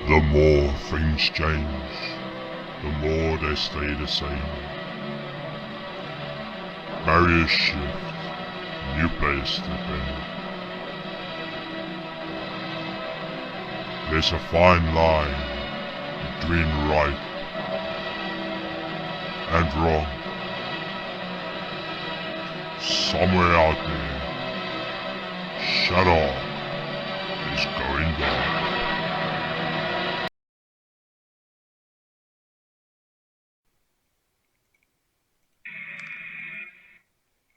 The more things change, the more they stay the same. Barriers shift, new players step in. There's a fine line between right and wrong. Somewhere out there, Shadow is going down.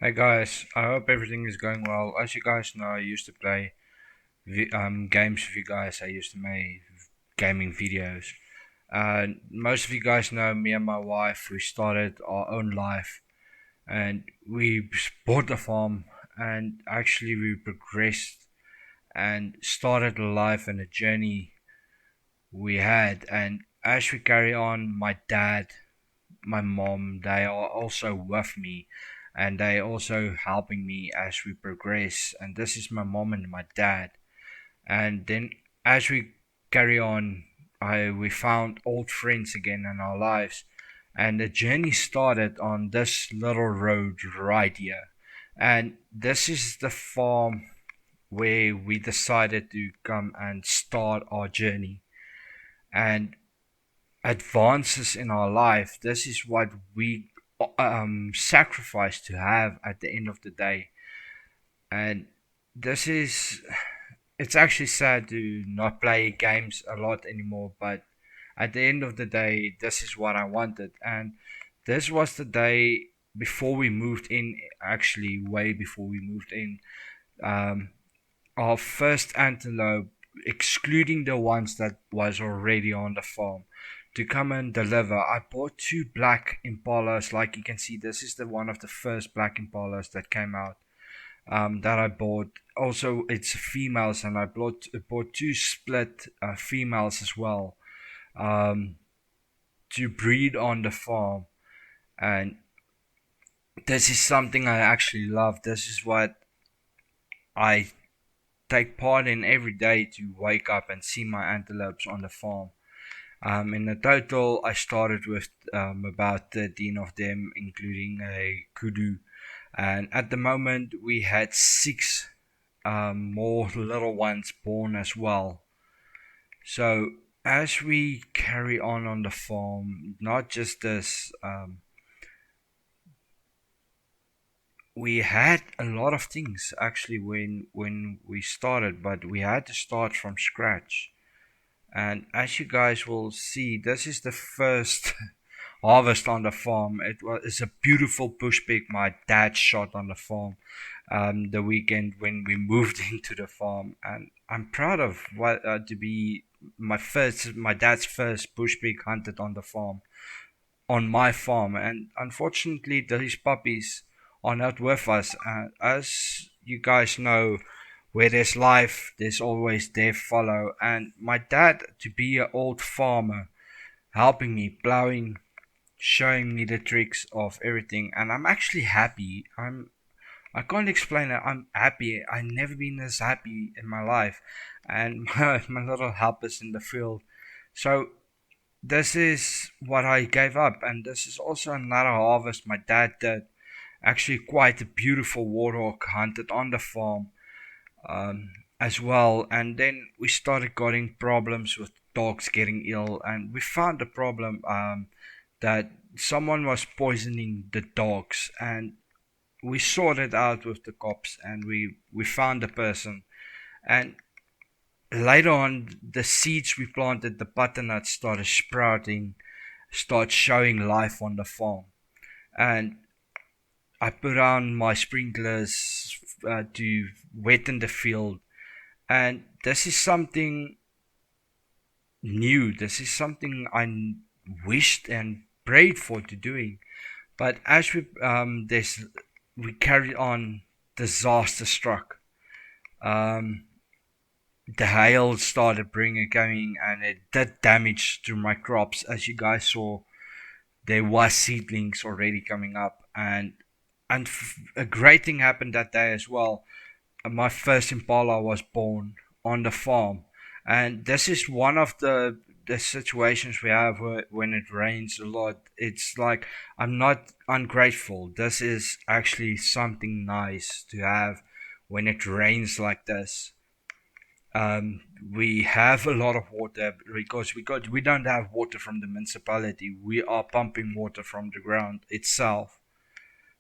Hey guys, I hope everything is going well. As you guys know, I used to play games with you guys. I used to make gaming videos. Most of you guys know me and my wife. We started our own life, and we bought a farm, and actually we progressed and started a life and a journey we had. And as we carry on, my dad, my mom, they are also with me, and they also helping me as we progress. And this is my mom and my dad. And then as we carry on, I we found old friends again in our lives, and the journey started on this little road right here. And this is the farm where we decided to come and start our journey and advances in our life. This is what we sacrifice to have at the end of the day. And this is, it's actually sad to not play games a lot anymore, but at the end of the day, this is what I wanted. And this was the day before we moved in, actually, way before we moved in. Um, our first antelope, excluding the ones that was already on the farm, to come and deliver. I bought two black impalas. Like you can see, this is the one of the first black impalas that came out. That I bought. Also, it's females, and I bought two split females as well, um, to breed on the farm. And this is something I actually love. This is what I take part in every day, to wake up and see my antelopes on the farm. In the total, I started with about 13 of them, including a kudu. And at the moment, we had six more little ones born as well. So as we carry on the farm, not just this, we had a lot of things actually when we started, but we had to start from scratch. And as you guys will see, this is the first harvest on the farm. It's a beautiful bush pig my dad shot on the farm, the weekend when we moved into the farm. And I'm proud of what to be my dad's first bush pig hunted on the farm, on my farm. And unfortunately, these puppies are not with us. As you guys know, where there's life, there's always death follow. And my dad, to be an old farmer, helping me plowing, showing me the tricks of everything, and I'm actually happy. I can't explain it. I'm happy. I've never been this happy in my life, and my little helpers in the field. So this is what I gave up, and this is also another harvest my dad did. Actually, quite a beautiful warthog hunted on the farm, as well. And then we started getting problems with dogs getting ill, and we found the problem, that someone was poisoning the dogs, and we sorted out with the cops, and we found the person. And later on, the seeds we planted, the butternuts started sprouting, start showing life on the farm. And I put on my sprinklers to wetten the field. And this is something new. This is something I wished and prayed for to doing. But as we carried on, disaster struck. Um, the hail started bringing coming, and it did damage to my crops. As you guys saw, there was seedlings already coming up, and a great thing happened that day as well. My first impala was born on the farm, And this is one of the situations we have when it rains a lot. It's like, I'm not ungrateful. This is actually something nice to have when it rains like this. Um, we have a lot of water because we don't have water from the municipality. We are pumping water from the ground itself.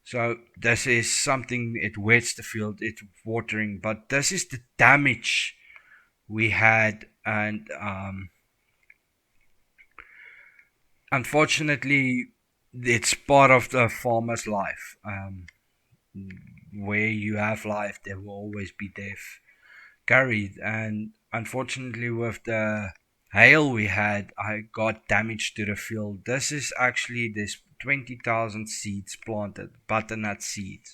So this is something, it wets the field, it's watering, but this is the damage we had. And unfortunately, it's part of the farmer's life. Where you have life, there will always be death carried. And unfortunately, with the hail we had, I got damage to the field. This is actually this 20,000 seeds planted, butternut seeds.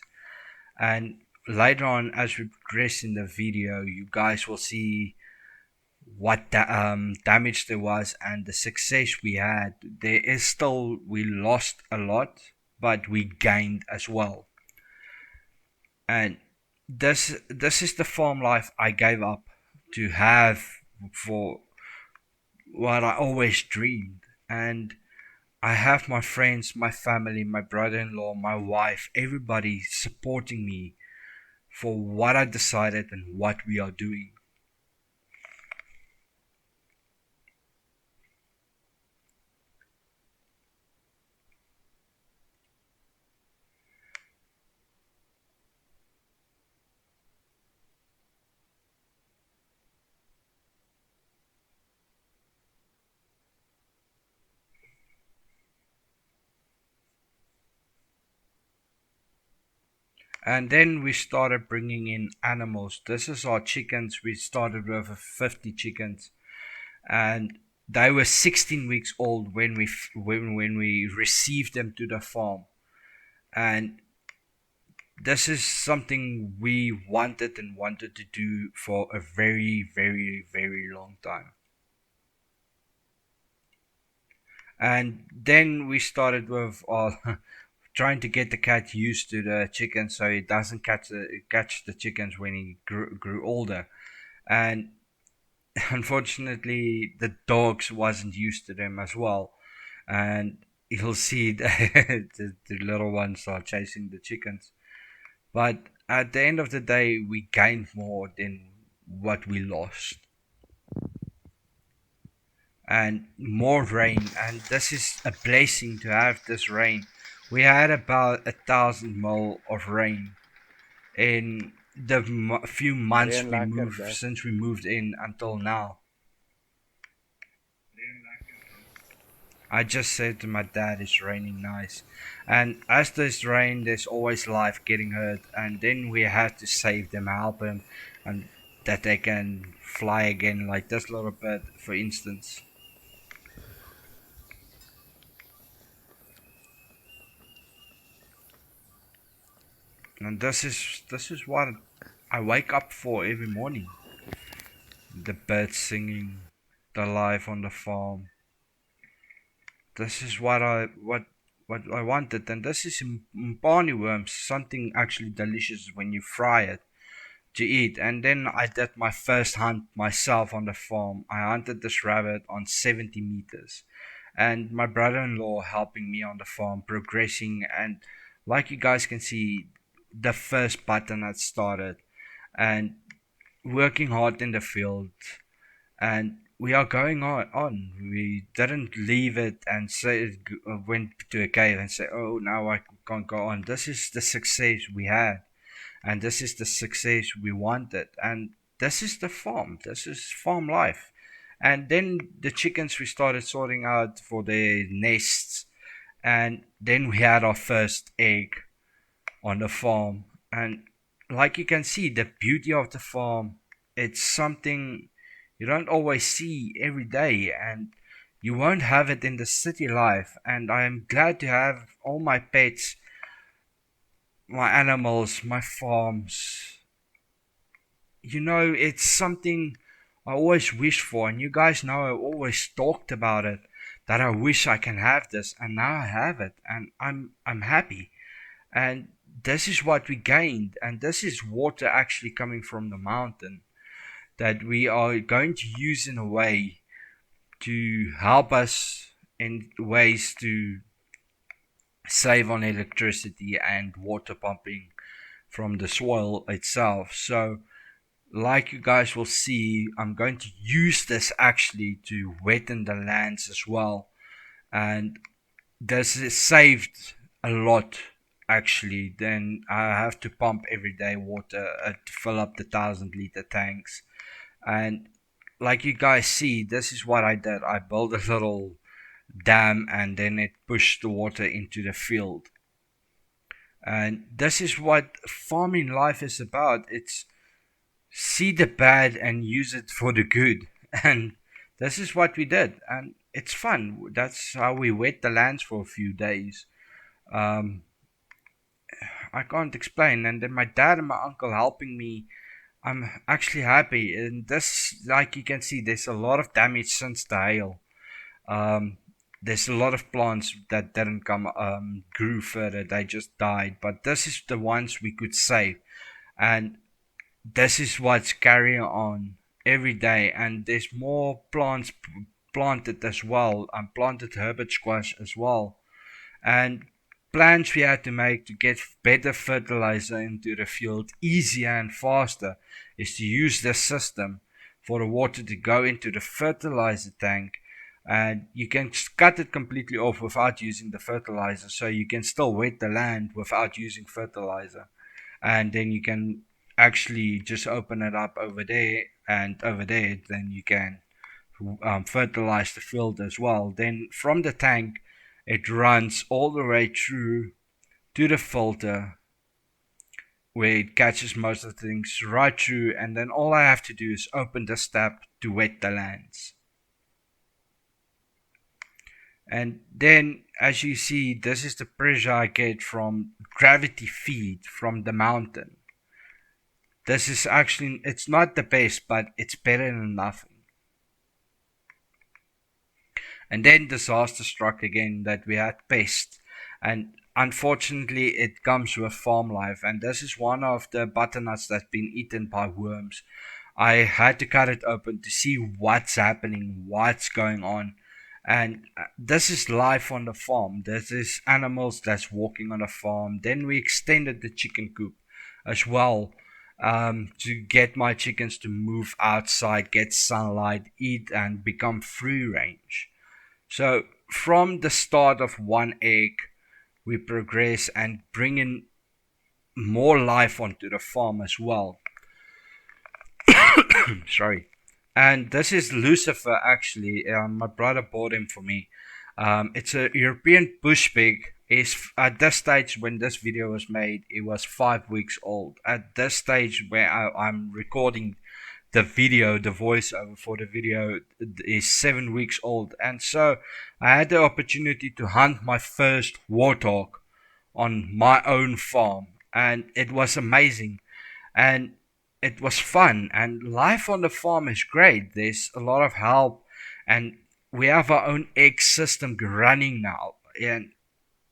And later on, as we progress in the video, you guys will see what damage there was and the success we had. There is still, we lost a lot, but we gained as well. And this is the farm life I gave up to have for what I always dreamed. And I have my friends, my family, my brother-in-law, my wife, everybody supporting me for what I decided and what we are doing. And then we started bringing in animals. This is our chickens. We started with 50 chickens, and they were 16 weeks old when we received them to the farm. And this is something we wanted to do for a very, very, very long time. And then we started with trying to get the cat used to the chicken so he doesn't catch the chickens when he grew older. And unfortunately, the dogs wasn't used to them as well. And you'll see the little ones are chasing the chickens. But at the end of the day, we gained more than what we lost. And more rain. And this is a blessing to have this rain. We had about 1,000 mil of rain in the few months Reën lekker, bro. since we moved in until now. I just said to my dad, it's raining nice. And as there's rain, there's always life getting hurt. And then we have to save them, help them, and that they can fly again, like this little bird, for instance. And this is what I wake up for every morning. The birds singing, the life on the farm. This is what I wanted, and this is mpani worms, something actually delicious when you fry it to eat. And then I did my first hunt myself on the farm. I hunted this rabbit on 70 meters, and my brother-in-law helping me on the farm, progressing. And like you guys can see, the first butternut started, and working hard in the field. And we are going on. We didn't leave it and say went to a cave and say, "Oh, now I can't go on." This is the success we had, and this is the success we wanted, and this is the farm. This is farm life. And then the chickens we started sorting out for their nests, and then we had our first egg on the farm. And like you can see, the beauty of the farm, it's something you don't always see every day, and you won't have it in the city life. And I am glad to have all my pets, my animals, my farms. It's something I always wished for, and you guys know I always talked about it, that I wish I can have this, and now I have it, and I'm happy. And this is what we gained, and this is water actually coming from the mountain. that we are going to use in a way to help us in ways to save on electricity and water pumping from the soil itself. So like you guys will see, I'm going to use this actually to wetten the lands as well. And this is saved a lot actually. Then I have to pump everyday water to fill up the 1,000 liter tanks. And like you guys see, this is what I did. I built a little dam and then it pushed the water into the field. And this is what farming life is about. It's see the bad and use it for the good. And this is what we did. And it's fun. That's how we wet the lands for a few days. Um, I can't explain. And then my dad and my uncle helping me. I'm actually happy. And this, like you can see, there's a lot of damage since the hail. Um, there's a lot of plants that didn't come grew further. They just died. But this is the ones we could save. And this is what's carrying on every day. And there's more plants planted as well. I planted herbert squash as well. And plans we had to make to get better fertilizer into the field easier and faster is to use this system for the water to go into the fertilizer tank, and you can cut it completely off without using the fertilizer, so you can still wet the land without using fertilizer. And then you can actually just open it up over there, and over there then you can fertilize the field as well. Then from the tank it runs all the way through to the filter where it catches most of the things right through, and then all I have to do is open this tap to wet the lands. And then as you see, this is the pressure I get from gravity feed from the mountain. This is actually, it's not the best, but it's better than nothing. And then disaster struck again, that we had pests. And unfortunately, it comes with farm life. And this is one of the butternuts that's been eaten by worms. I had to cut it open to see what's happening, what's going on. And this is life on the farm. This is animals that's walking on the farm. Then we extended the chicken coop as well, to get my chickens to move outside, get sunlight, eat, and become free range. So from the start of one egg, we progress and bring in more life onto the farm as well. Sorry. And this is Lucifer actually. My brother bought him for me. It's a European bush pig. Is at this stage when this video was made, it was 5 weeks old. At this stage where I'm recording the video, the voiceover for the video is 7 weeks old. And so I had the opportunity to hunt my first warthog on my own farm, and it was amazing, and it was fun, and life on the farm is great. There's a lot of help, and we have our own egg system running now, and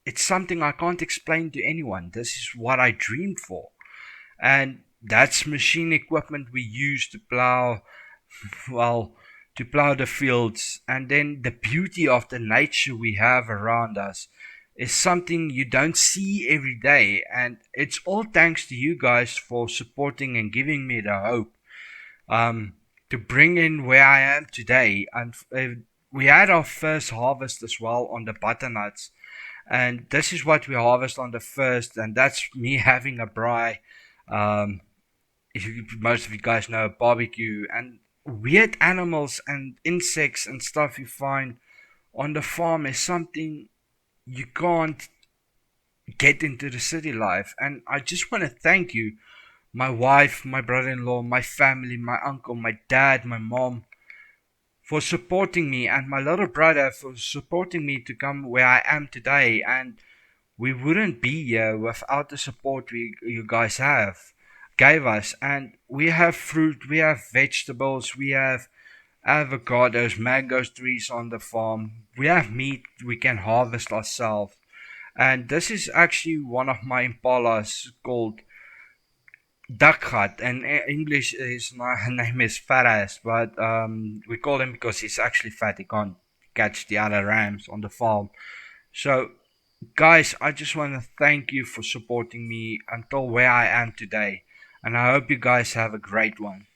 it's something I can't explain to anyone. This is what I dreamed for. And that's machine equipment we use to plow, well, to plow the fields. And then the beauty of the nature we have around us is something you don't see every day. And it's all thanks to you guys for supporting and giving me the hope to bring in where I am today. And we had our first harvest as well on the butternuts. And this is what we harvest on the first, and that's me having a braai. If you, most of you guys know, barbecue, and weird animals and insects and stuff you find on the farm is something you can't get into the city life. And I just want to thank you, my wife, my brother-in-law, my family, my uncle, my dad, my mom, for supporting me, and my little brother for supporting me to come where I am today. And we wouldn't be here without the support you guys gave us. And we have fruit, we have vegetables, we have avocados, mangoes trees on the farm. We have meat we can harvest ourselves. And this is actually one of my impalas called Duck Hut, and English his name is Fat Ass, but we call him because he's actually fat. He can't catch the other rams on the farm. So, guys, I just want to thank you for supporting me until where I am today, and I hope you guys have a great one.